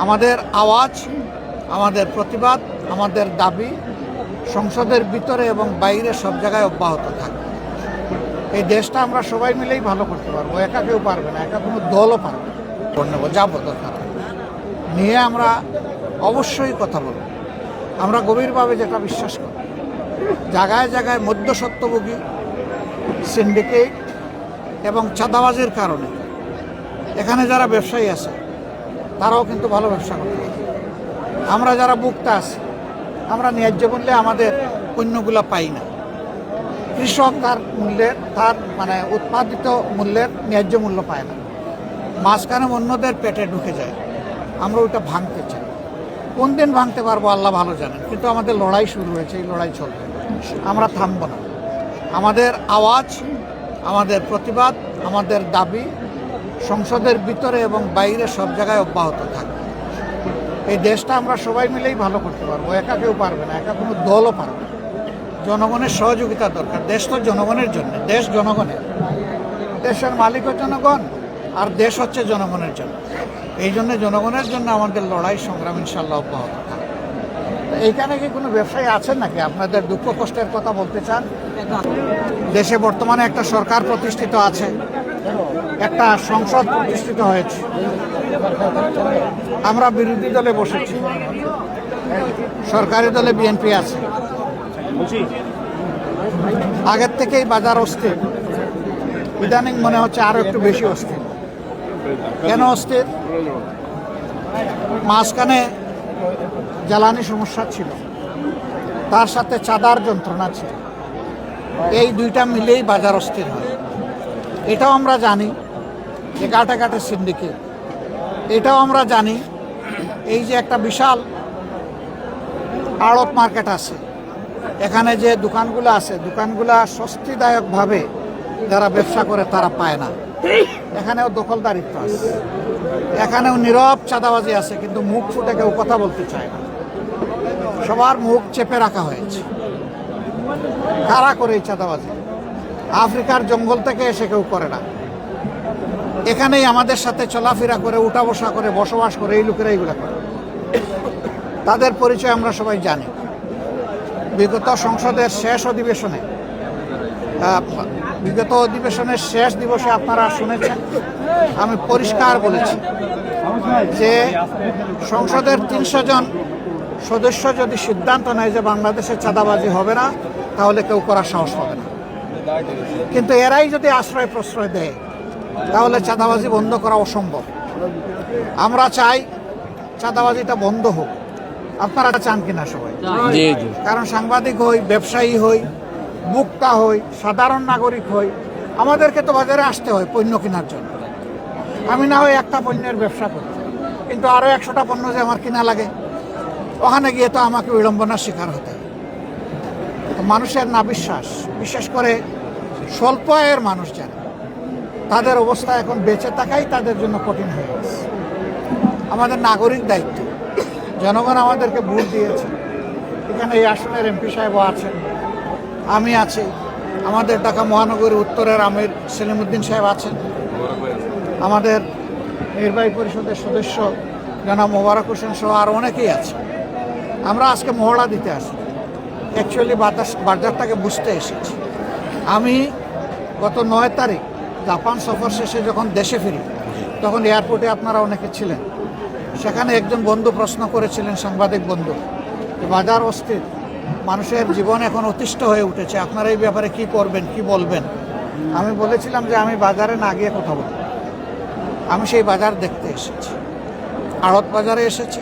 আমাদের আওয়াজ, আমাদের প্রতিবাদ, আমাদের দাবি সংসদের ভিতরে এবং বাইরে সব জায়গায় অব্যাহত থাকবে। এই দেশটা আমরা সবাই মিলেই ভালো করতে পারবো, একা কেউ পারবে না, একা কোনো দলও পারবে না। যাবো দরকার নিয়ে আমরা অবশ্যই কথা বলব। আমরা গভীরভাবে যেটা বিশ্বাস করি, জায়গায় জায়গায় মধ্যস্বত্বভোগী, সিন্ডিকেট এবং চাঁদাবাজির কারণে এখানে যারা ব্যবসায়ী আছে তারাও কিন্তু ভালো ব্যবসা করতে পারে। আমরা যারা ভোক্তা আছি, আমরা ন্যায্য মূল্যে আমাদের পণ্যগুলো পাই না। কৃষক তার উৎপাদিত মূল্যের ন্যায্য মূল্য পায় না, মাঝখানে অন্যদের পেটে ঢুকে যায়। আমরা ওইটা ভাঙতে চাই। কোন দিন ভাঙতে পারবো আল্লাহ ভালো জানেন, কিন্তু আমাদের লড়াই শুরু হয়েছে, এই লড়াই চলবে, আমরা থামব না। আমাদের আওয়াজ, আমাদের প্রতিবাদ, আমাদের দাবি সংসদের ভিতরে এবং বাইরে সব জায়গায় অব্যাহত থাকবে। এই দেশটা আমরা সবাই মিলেই ভালো করতে পারবো, একা কেউ পারবে না, একা কোনো দলও পারবে না। জনগণের সহযোগিতা দরকার। দেশ তো জনগণের জন্য, দেশ জনগণের, দেশের মালিকও জনগণ, আর দেশ হচ্ছে জনগণের জন্য। এই জন্য জনগণের জন্য আমাদের লড়াই সংগ্রাম ইনশাল্লাহ অব্যাহত থাকবে। এইখানে কি কোনো ব্যবসায়ী আছেন নাকি আপনাদের দুঃখ কষ্টের কথা বলতে চান? দেশে বর্তমানে একটা সরকার প্রতিষ্ঠিত আছে, একটা সংসদ প্রতিষ্ঠিত হয়েছে, আমরা বিরোধী দলে বসেছি, সরকারি দলে বিএনপি আছে। আগের থেকেই বাজার অস্থির, ইদানিং মনে হচ্ছে আরো একটু বেশি অস্থির। কেন অস্থির? মাঝখানে জ্বালানি সমস্যা ছিল, তার সাথে চাঁদার যন্ত্রণা ছিল, এই দুইটা মিলেই বাজার অস্থির হয়। এটাও আমরা জানি যে ঘাটে ঘাটে সিন্ডিকেট, এটাও আমরা জানি এই যে একটা বিশাল আড়ত মার্কেট আছে, এখানে যে দোকানগুলো আছে, দোকানগুলা স্বস্তিদায়কভাবে যারা ব্যবসা করে তারা পায় না। এখানেও দখলদারিত্ব আছে, এখানেও নীরব চাঁদাবাজি আছে, কিন্তু মুখ ফুটে কেউ কথা বলতে চায় না, সবার মুখ চেপে রাখা হয়েছে। কারা করে এই চাঁদাবাজি? আফ্রিকার জঙ্গল থেকে এসে কেউ করে না, এখানেই আমাদের সাথে চলাফেরা করে, উঠা বসা করে, বসবাস করে এই লোকেরা এইগুলো করে। তাদের পরিচয় আমরা সবাই জানি। বিগত সংসদের শেষ অধিবেশনে, বিগত অধিবেশনের শেষ দিবসে আপনারা শুনেছেন, আমি পরিষ্কার বলেছি যে সংসদের 300 জন সদস্য যদি সিদ্ধান্ত নেয় যে বাংলাদেশে চাঁদাবাজি হবে না, তাহলে কেউ করার সাহস পাবে না। কিন্তু এরাই যদি আশ্রয় প্রশ্রয় দেয়, তাহলে চাঁদাবাজি বন্ধ করা অসম্ভব। আমরা চাই চাঁদাবাজিটা বন্ধ হোক। আপনারা চান কিনা সবাই? কারণ সাংবাদিক হই, ব্যবসায়ী হই, ভোক্তা হই, সাধারণ নাগরিক হই, আমাদেরকে তো বাজারে আসতে হয় পণ্য কেনার জন্য। আমি না হয় একটা পণ্যের ব্যবসা করি, কিন্তু আরও 100টা পণ্য যে আমার কিনা লাগে, ওখানে গিয়ে তো আমাকে বিড়ম্বনার শিকার হতে হয়। মানুষের না বিশ্বাস, বিশেষ করে স্বল্প আয়ের মানুষ যারা, তাদের অবস্থা এখন বেঁচে থাকাই তাদের জন্য কঠিন হয়ে গেছে। আমাদের নাগরিক দায়িত্ব, জনগণ আমাদেরকে ভোট দিয়েছে, এখানে এই আসনের এমপি সাহেবও আছেন, আমি আছি, আমাদের ঢাকা মহানগরী উত্তরের আমির সেলিমউদ্দিন সাহেব আছেন, আমাদের নির্বাহী পরিষদের সদস্য জনাব মোবারক হোসেন সহ আর অনেকেই আছে। আমরা আজকে মহড়া দিতে আসি, অ্যাকচুয়ালি বাজারটাকে বুঝতে এসেছি। আমি গত 9 তারিখ জাপান সফর শেষে যখন দেশে ফিরি, তখন এয়ারপোর্টে আপনারা অনেকে ছিলেন। সেখানে একজন বন্ধু প্রশ্ন করেছিলেন, সাংবাদিক বন্ধু, বাজার অস্থির, মানুষের জীবন এখন অতিষ্ঠ হয়ে উঠেছে, আপনারা এই ব্যাপারে কি করবেন, কি বলবেন? আমি বলেছিলাম যে আমি বাজারে না গিয়ে কথা বলব, আমি সেই বাজার দেখতে এসেছি, আড়ত বাজারে এসেছি,